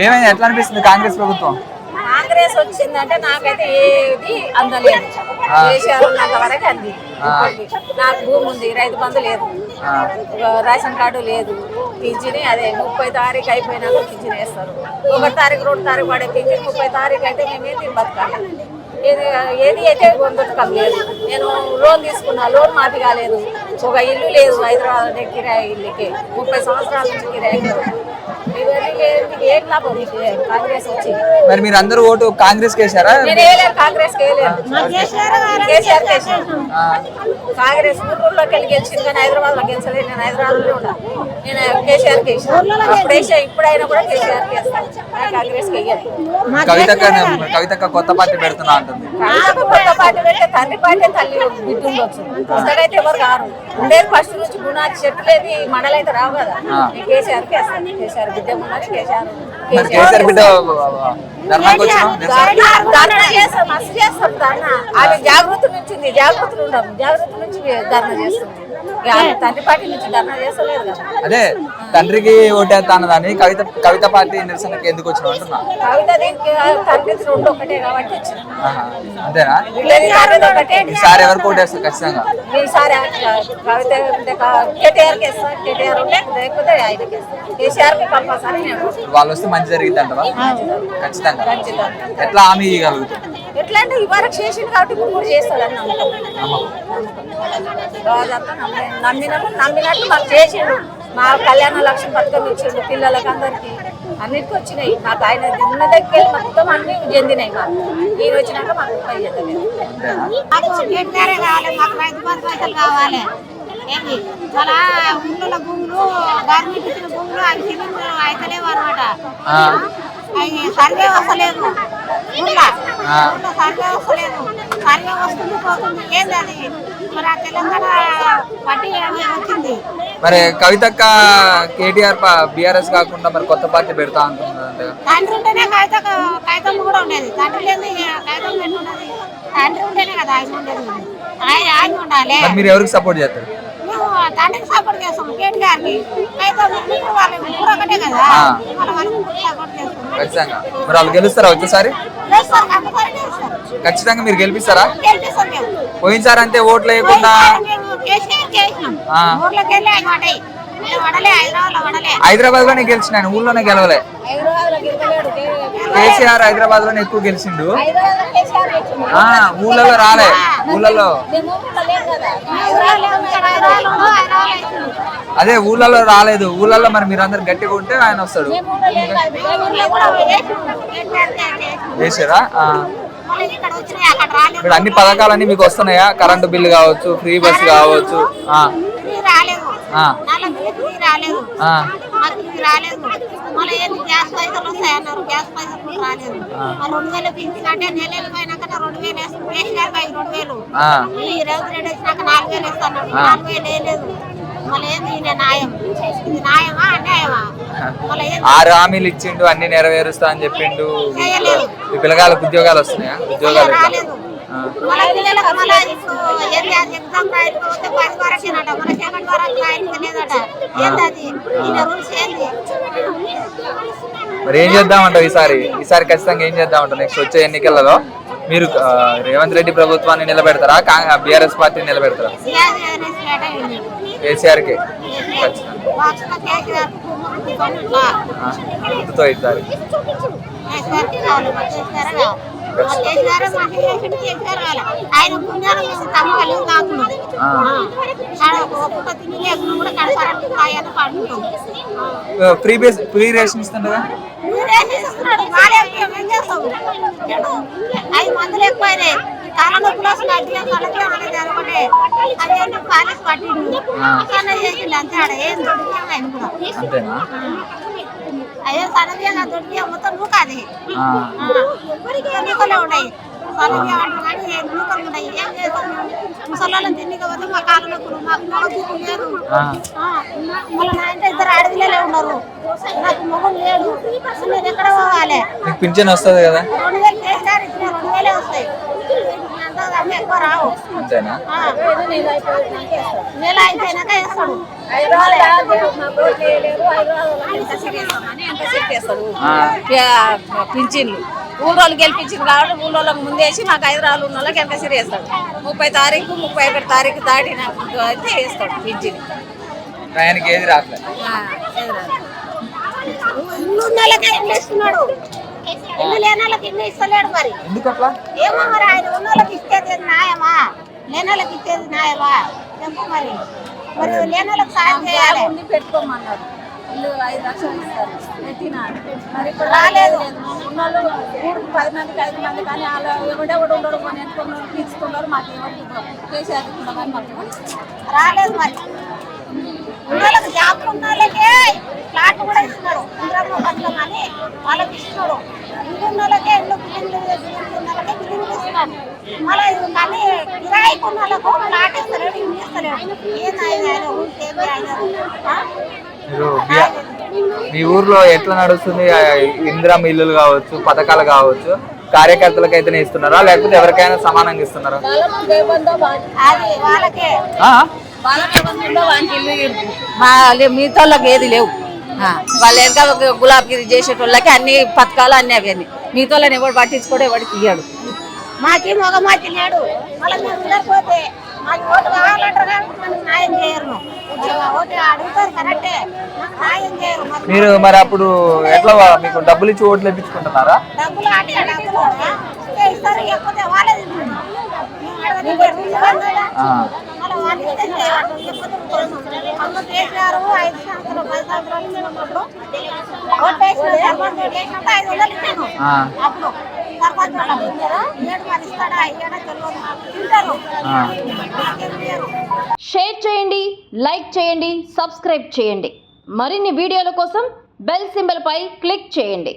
ఏమైంది, ఎట్లా అనిపిస్తుంది కాంగ్రెస్ ప్రభుత్వం? కాంగ్రెస్ వచ్చిందంటే నాకైతే ఏది అందలేదు. కేసీఆర్ ఉన్నంత వరకు అంది. నాకు భూమి ఉంది, రైతు బంధు లేదు, రేషన్ కార్డు లేదు, పింఛని అదే 30 తారీఖు అయిపోయినాక పింఛన్ వేస్తారు. 1 తారీఖు 2 తారీఖు పడే పింఛన్ 30 తారీఖు అయితే మేమేది బతకాలి. ఏది అయితే బతకం లేదు. నేను లోన్ తీసుకున్నా, లోన్ మాఫీ కాలేదు. ఒక ఇల్లు లేదు హైదరాబాద్ కిరాయి ఇల్లుకి 30 సంవత్సరాల నుంచి కిరాయి. ఏం లాభం కాంగ్రెస్ వచ్చి? మరి మీరు అందరూ ఓటు కాంగ్రెస్ కేసారా? నేను వేయలేదు, కాంగ్రెస్ వేయలేదు, కేసీఆర్ కేసాను. కాంగ్రెస్ ఊళ్ళోకి వెళ్ళి గెలిచింది కానీ హైదరాబాద్ లో గెలిచలేదు. నేను హైదరాబాద్ లో ఉన్నా. నేను కేసీఆర్ కేసాను. ఇప్పుడైనా కూడా కేసీఆర్ కేస్తాను, కాంగ్రెస్ వేయాలి. కవితక్క కొత్త పార్టీ పెడుతున్నా అంటుంది. కొత్త పార్టీ పెడితే తండ్రి పార్టీ తల్లి బిడ్డ ఉండొచ్చు. పుస్తకైతే ఎవరు కారు ఉండేది. ఫస్ట్ నుంచి గుణాది చెట్లు ఏది మండలైతే రావు కదా. కేసీఆర్ కేస్తాను. కేసీఆర్ బిడ్డ ఉన్నది. కేసీఆర్ బిడ్డ ధర్నాకు ధర్నా చేస్తాం, మస్తు చేస్తాం ధర్నా. ఆమె జాగృతి నుంచి జాగృతులు ఉండవు, జాగృతి నుంచి ధర్నా చేస్తుంది. తండ్రి పార్టీ నుంచి ధర్నా చేస్తలేదు కదా. అదే తండ్రికి ఓటేస్తానని కవిత పార్టీ నిరసనకి ఎందుకు వచ్చిన అంటున్నా. కవిత తండ్రి రెండు ఒకటే కాబట్టి వచ్చిన. అంతేనా? ఈసారి ఎవరికి ఓటేస్తారు ఖచ్చితంగా? ఈసారి కవిత కేటీఆర్ కి ఇస్తారు. కేటీఆర్ ఉంటే లేకపోతే ఆయనకి ఇస్తారు. కేసీఆర్ కి కంపల్సరీ. వాళ్ళు వస్తే మంచి జరిగింది అంటవా? ఖచ్చితంగా. ఎట్లా హామీ ఇవ్వగలుగుతారు? ఎట్లా అంటే ఇవరకు చేసింది కాబట్టి ఇప్పుడు కూడా చేస్తాడని నమ్ముతాం. నమ్మినట్టు మాకు చేసిండు. మా కళ్యాణ లక్ష్యం పథకం ఇచ్చిండు పిల్లలకి, అందరికి అన్నిటికీ వచ్చినాయి. మాకు ఆయన ఉన్న దగ్గర మొత్తం అన్ని చెందినాయి. మాకు ఈయన వచ్చినాక మాకు రూపాయి చెందలేదు. మాకు రైతు బంధు పైసలు కావాలి. ఏంటి అలా ఊళ్ళో భూములు గవర్నమెంట్ ఇచ్చిన భూములు అవి సిమెంట్ అయితలేవు అనమాట. అవి సర్వే వస్తలేదు. ఊళ్ళో సర్వే వస్తలేదు. సర్వే వస్తుంది పోతుంది. ఏంది అది మరి ఆ తెలంగాణ పార్టీ వచ్చింది. మరి కవితక్క కేటీఆర్ బీఆర్ఎస్ కాకుండా మరి కొత్త పార్టీ పెడతా అంటున్నారు. తండ్రి ఉంటేనే కాగితం కూడా ఉండేది. తండ్రి లేదు కాగితం పెట్టున్నది. తండ్రి ఉంటేనే కదా ఆయన ఉండేది. ఆయన ఉండాలి. మీరు ఎవరికి సపోర్ట్ చేస్తారు? మేము తండ్రికి సపోర్ట్ చేస్తాం. కేటీఆర్కి ఒకటే కదా, సపోర్ట్ చేస్తాం. ఖచ్చితంగా. మరి వాళ్ళు గెలుస్తారా వచ్చేసారి? ఖచ్చితంగా మీరు గెలిపిస్తారా? పోయినసారి అంతే ఓట్లు వేయకుండా హైదరాబాద్ లోనే గెలిచినాను, ఊళ్ళోనే గెలవలే. కేసీఆర్ హైదరాబాద్ లోనే ఎక్కువ గెలిచిండు, ఊళ్ళలో రాలే. ఊళ్ళలో అదే ఊళ్ళలో రాలేదు. ఊళ్ళలో మరి మీరు అందరు గట్టిగా ఉంటే ఆయన వస్తాడు. చేసారా? ఇప్పుడు అన్ని పథకాలన్నీ మీకు వస్తున్నాయా? కరెంటు బిల్లు కావచ్చు, ఫ్రీ బస్ కావచ్చు. మళ్ళీ గ్యాస్ పైసలు వస్తాయన్నారు. గ్యాస్ పైసలు రాలేదు. 2000 పింఛనంటే నెల వెళ్ళిపోయినాక 2000 వేసినారు. 2000 ఈ రేవంత్ రెడ్డి వచ్చినాక 4000 ఇస్తాను. 4000 వేయలేదు. మళ్ళీ ఏంది న్యాయం? ఇది న్యాయమా అన్యాయమా? మళ్ళీ 6 హామీలు ఇచ్చిండు, అన్ని నెరవేరుస్తా అని చెప్పిండు. ఈ పిల్లగాళ్ళకి ఉద్యోగాలు వస్తున్నాయా? ఉద్యోగాలు రాలేదు. మళ్ళీ పిల్లలకు మళ్ళీ ఎగ్జామ్ రాయకపోతే 10 వరకేనట. మన 7 వరకు రాయలేదట. ఏంటది రూల్స్ ఏంది? మరి ఏం చేద్దామంటావు ఈసారి ఖచ్చితంగా ఏం చేద్దామంటావు? నెక్స్ట్ వచ్చే ఎన్నికలలో మీరు రేవంత్ రెడ్డి ప్రభుత్వాన్ని నిలబెడతారా, బీఆర్ఎస్ పార్టీని నిలబెడతారా? కేసీఆర్ కి గుర్తుతో ఈసారి ఫ్రీ రేషన్ ఇస్తుండగా 5 మందులు ఎక్కువైనాయి. కాలనొప్పులు వస్తున్నాయి. అదేంటి పాలిస్ పట్టిండు చేసిండు అంతే. ఆడ ఏం దొరికినాయి కూడా అయ్యో సడన్గా దొరికి మొత్తం నూకాది నూకలే ఉన్నాయి. సడన్గా అంటారు కానీ నూకలు ఉన్నాయి. ఏం చేస్తాం? ముసలాళ్ళని తిండికి పోతే మా కాలనొప్పులు, మాకు మొగలు లేరు. మళ్ళీ నా ఇంట్లో 2 ఆడపిల్లలే ఉన్నారు. నాకు మొగలు లేడు. నేను ఎక్కడ పోవాలి? పింఛన్ వస్తుంది కదా? 2000 చేస్తారు. 2000 వస్తాయి. ఎక్కువ రావు. అంతేనా? నెల అయిపోయినాక వేస్తాడు. పింఛన్లు ఊళ్ళోళ్ళు గెలిపించింది కాబట్టి ఊళ్ళోళ్ళకి ముందేసి మాకు 5 రాళ్ళు ఉన్న వాళ్ళకి ఎంత సిరి వేస్తాడు. 30 తారీఖు 31 తారీఖు దాటిన అయితే వేస్తాడు పింఛన్. ఆయనకి ఏది రావట్లేదు. ఇల్లు ఉన్న వాళ్ళకే ఇల్లు ఇస్తున్నాడు, ఇల్లు లేని వాళ్ళకి ఇల్లు ఇస్తలేడు. మరి ఎందుకు అట్లా? ఏమో మరి ఆయన ఉన్న వాళ్ళకి ఇచ్చేది న్యాయమా, లేని వాళ్ళకి ఇచ్చేది న్యాయమా చెప్పు. మరి మరి లేని వాళ్ళకి సాయం చేయాలి. పెట్టుకోమన్నారు, ఇల్లు 5 లక్షలు ఇస్తారు పెట్టినా మరి ఇప్పుడు రాలేదు. ఉన్నోళ్ళు ఊరికి 10 మందికి 5 మంది కానీ వాళ్ళు ఎవడే కూడా ఉండడు కొని ఎంచుకున్నారు తీసుకున్నారు. మాకు ఎవరికి కేసీఆర్ కానీ మాకు రాలేదు. మరి ఉన్న వాళ్ళకి జాబ్ ఉన్న వాళ్ళకే ఫ్లాట్ కూడా ఇస్తున్నాడు. ఇంద్రమ్మ పథకం అని వాళ్ళకి ఇస్తున్నాడు. ఇల్లు ఉన్న వాళ్ళకే ఇల్లు బిల్డింగ్లు ఉన్న వాళ్ళకే బిల్డింగ్లు ఇస్తున్నాడు. మళ్ళీ కానీ కిరాయికి ఉన్న వాళ్ళకు ఫ్లాట్ ఇస్తలేడు, ఇల్లు ఇస్తలేడు. ఏంది ఆయన ఊరికి ఏమి ఆయన మీరు మీ ఊర్లో ఎట్లా నడుస్తుంది? ఇందిరమ్మ ఇల్లులు కావచ్చు, పథకాలు కావచ్చు, కార్యకర్తలకు అయితేనే ఇస్తున్నారా లేకపోతే ఎవరికైనా సమానంగా ఇస్తున్నారా? అది వాళ్ళకే వాళ్ళకి ఇల్లు మిగతా వాళ్ళకి ఏది లేవు. వాళ్ళు ఇంకా గులాబీగిరి చేసేటోళ్ళకి అన్ని పథకాలు అన్ని అవన్నీ. మిగతా వాళ్ళని ఎవరు పట్టించుకోవడం ఎవరికి ఇయ్యాడు. మాకి మగమాకి లేడు. మళ్ళీ మేము ఉండకపోతే మాకు ఓటు కావాలంటారు కానీ మనకు న్యాయం చేయరు. ఓటు అడుగుతారు కరెక్టే, మాకు న్యాయం చేయరు. మీరు మరి అప్పుడు ఎట్లా మీకు డబ్బులు ఇచ్చి ఓట్లు వేయించుకుంటున్నారా? డబ్బులు అంటే డబ్బులు ఇస్తారు, లేకపోతే వాళ్ళే తింటున్నారు. మళ్ళీ వాళ్ళు ఇస్తే చేయరు, లేకపోతే కేసీఆర్ 5 సంవత్సరాలు 10 సంవత్సరాలు ఉన్నప్పుడు ఓటు వేసిన సర్పంచ్ ఓటు వేసినప్పుడు 500 ఇచ్చాను. అప్పుడు సర్పంచ్ ఏడు మరి ఇస్తాడా ఇయ్యడా తెలియదు, తింటారు. షేర్ చేయండి, లైక్ చేయండి, సబ్స్క్రైబ్ చేయండి. మరిన్ని వీడియోల కోసం బెల్ సింబల్ పై క్లిక్ చేయండి.